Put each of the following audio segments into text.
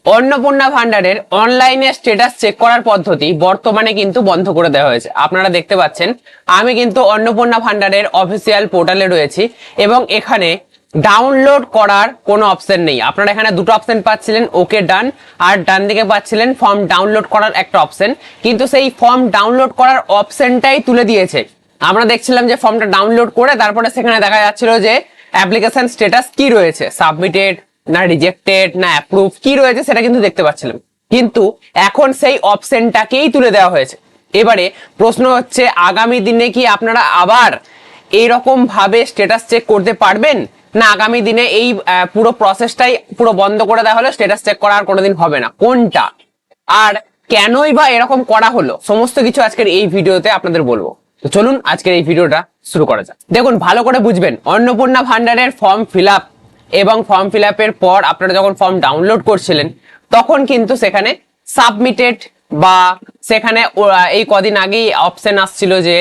অন্নপূর্ণা ভান্ডারের অনলাইনে status check করার পদ্ধতি বর্তমানে কিন্তু বন্ধ করে দেওয়া হয়েছে। আপনারা দেখতে পাচ্ছেন আমি কিন্তু অন্নপূর্ণা ভান্ডারের অফিসিয়াল পোর্টালে রয়েছি এবং এখানে ডাউনলোড করার কোনো অপশন নেই। আপনারা এখানে দুটো অপশন পাচ্ছিলেন, ওকে ডান, আর ডান দিকে পাচ্ছিলেন ফর্ম ডাউনলোড করার একটা অপশন, কিন্তু সেই ফর্ম ডাউনলোড করার অপশনটাই তুলে দিয়েছে। আমরা দেখছিলাম যে ফর্মটা ডাউনলোড করে তারপরে সেখানে দেখা যাচ্ছিল যে অ্যাপ্লিকেশন স্ট্যাটাস কি রয়েছে, সাবমিটেড না রিজেক্টেড না অ্যাপ্রুভ কি রয়েছে সেটা কিন্তু দেখতে পাচ্ছিলাম, কিন্তু এখন সেই অপশনটাকেই তুলে দেওয়া হয়েছে। এবারে প্রশ্ন হচ্ছে আগামী দিনে কি আপনারা আবার এইরকম ভাবে স্ট্যাটাস চেক করতে পারবেন, না আগামী দিনে এই পুরো প্রসেসটাই পুরো বন্ধ করে দেওয়া হলো, স্ট্যাটাস চেক করা আর কোনোদিন হবে না, কোনটা আর কেনই বা এরকম করা হলো, সমস্ত কিছু আজকের এই ভিডিওতে আপনাদের বলবো। তো চলুন আজকের এই ভিডিওটা শুরু করা যাক। দেখুন, ভালো করে বুঝবেন, অন্নপূর্ণা ভান্ডারের ফর্ম ফিল আপ এবং ফর্ম ফিল আপের পর আপনারা যখন ফর্ম ডাউনলোড করছিলেন তখন কিন্তু সেখানে সাবমিটেড বা সেখানে এই কদিন আগেই অপশন আসছিল যে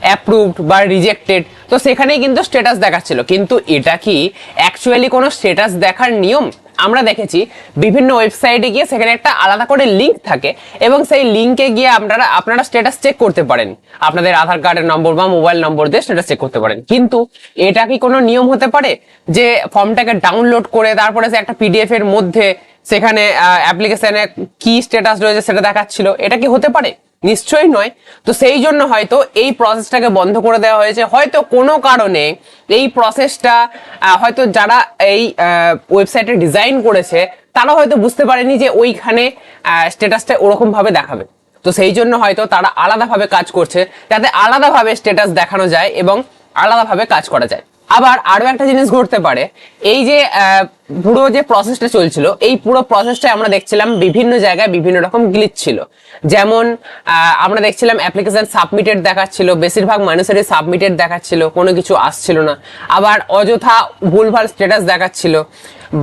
অ্যাপ্রুভড বা রিজেক্টেড, তো সেখানেই কিন্তু স্ট্যাটাস দেখাচ্ছিল। কিন্তু এটা কি অ্যাকচুয়ালি কোনো স্ট্যাটাস দেখার নিয়ম? আমরা দেখেছি বিভিন্ন ওয়েবসাইটে গিয়ে সেখানে একটা আলাদা করে লিঙ্ক থাকে এবং সেই লিঙ্কে গিয়ে আপনারা স্ট্যাটাস চেক করতে পারেন, আপনাদের আধার কার্ডের নম্বর বা মোবাইল নম্বর দিয়ে স্ট্যাটাস চেক করতে পারেন। কিন্তু এটা কি কোনো নিয়ম হতে পারে যে ফর্মটাকে ডাউনলোড করে তারপরে যে একটা পিডিএফ এর মধ্যে সেখানে অ্যাপ্লিকেশনে কি স্ট্যাটাস রয়েছে সেটা দেখাচ্ছিল? এটা কি হতে পারে? নিশ্চয়ই নয়। তো সেই জন্য হয়তো এই প্রসেসটাকে বন্ধ করে দেওয়া হয়েছে। হয়তো কোনো কারণে এই প্রসেসটা হয়তো যারা এই ওয়েবসাইটে ডিজাইন করেছে তারা হয়তো বুঝতে পারেনি যে ওইখানে স্ট্যাটাসটা ওরকম ভাবে দেখাবে। তো সেই জন্য হয়তো তারা আলাদাভাবে কাজ করছে যাতে আলাদাভাবে স্ট্যাটাস দেখানো যায় এবং আলাদাভাবে কাজ করা যায়। আবার আরো একটা জিনিস ঘটতে পারে, এই যে পুরো যে প্রসেসটা চলছিল এই পুরো প্রসেসটা আমরা দেখছিলাম বিভিন্ন জায়গায় বিভিন্ন রকম গ্লিচ ছিল। যেমন আমরা দেখছিলাম অ্যাপ্লিকেশন সাবমিটেড দেখাচ্ছিল, বেশিরভাগ মানুষেরই সাবমিটেড দেখাচ্ছিল, কোনো কিছু আসছিল না। আবার অযথা ভুলভাল স্ট্যাটাস দেখাচ্ছিল,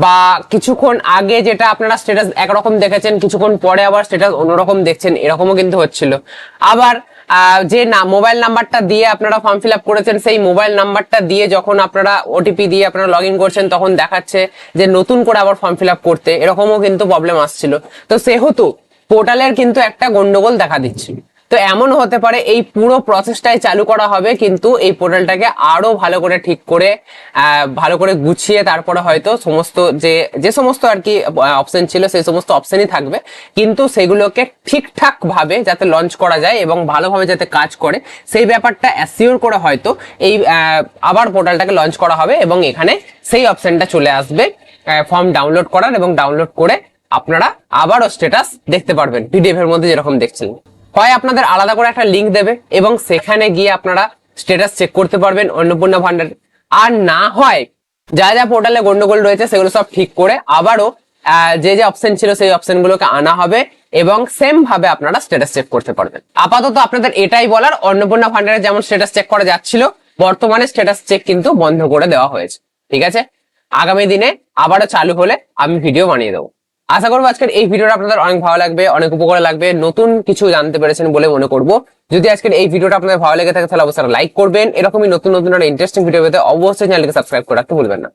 বা কিছুক্ষণ আগে যেটা আপনারা স্ট্যাটাস একরকম দেখেছেন কিছুক্ষণ পরে আবার স্ট্যাটাস অন্যরকম দেখছেন, এরকমও কিন্তু হচ্ছিল। আবার যে মোবাইল নাম্বারটা দিয়ে আপনারা ফর্ম ফিল আপ করেছেন সেই মোবাইল নাম্বারটা দিয়ে যখন আপনারা ওটিপি দিয়ে আপনারা লগ ইন করছেন তখন দেখাচ্ছে যে নতুন করে আবার ফর্ম ফিল আপ করতে, এরকমও কিন্তু প্রবলেম আসছিল। তো সেহেতু পোর্টালের কিন্তু একটা গন্ডগোল দেখা দিচ্ছে। তো এমন হতে পারে এই পুরো প্রসেসটাই চালু করা হবে, কিন্তু এই পোর্টালটাকে আরো ভালো করে ঠিক করে ভালো করে গুছিয়ে তারপরে হয়তো সমস্ত যে সমস্ত আর কি অপশন ছিল সেই সমস্ত অপশনই থাকবে, কিন্তু সেগুলোকে ঠিকঠাক ভাবে যাতে লঞ্চ করা যায় এবং ভালোভাবে যাতে কাজ করে সেই ব্যাপারটা অ্যাসিওর করে হয়তো এই আবার পোর্টালটাকে লঞ্চ করা হবে এবং এখানে সেই অপশনটা চলে আসবে ফর্ম ডাউনলোড করার, এবং ডাউনলোড করে আপনারা আবারও স্ট্যাটাস দেখতে পারবেন পিডিএফ এর মধ্যে যেরকম দেখছিলেন। হয় আপনাদের আলাদা করে একটা লিঙ্ক দেবে এবং সেখানে গিয়ে আপনারা স্ট্যাটাস চেক করতে পারবেন অন্নপূর্ণা ভান্ডার, আর না হয় যা যা পোর্টালে গন্ডগোল রয়েছে সেগুলো সব ঠিক করে আবারও যে অপশন ছিল সেই অপশনগুলোকে আনা হবে এবং সেম ভাবে আপনারা স্ট্যাটাস চেক করতে পারবেন। আপাতত আপনাদের এটাই বলার, অন্নপূর্ণা ভান্ডারে যেমন স্ট্যাটাস চেক করা যাচ্ছিল বর্তমানে স্ট্যাটাস চেক কিন্তু বন্ধ করে দেওয়া হয়েছে। ঠিক আছে, আগামী দিনে আবারও চালু হলে আমি ভিডিও বানিয়ে দেবো। আশা করবো আজকের এই ভিডিওটা আপনাদের অনেক ভালো লাগবে, অনেক উপকারে লাগবে, নতুন কিছু জানতে পেরেছেন বলে মনে করবো। যদি আজকের এই ভিডিওটা আপনাদের ভালো লেগে থাকে তাহলে অবশ্যই লাইক করবেন। এরকমই নতুন নতুন ইন্টারেস্টিং ভিডিও পেতে অবশ্যই চ্যানেলকে সাবস্ক্রাইব করে রাখতে ভুলবেন না।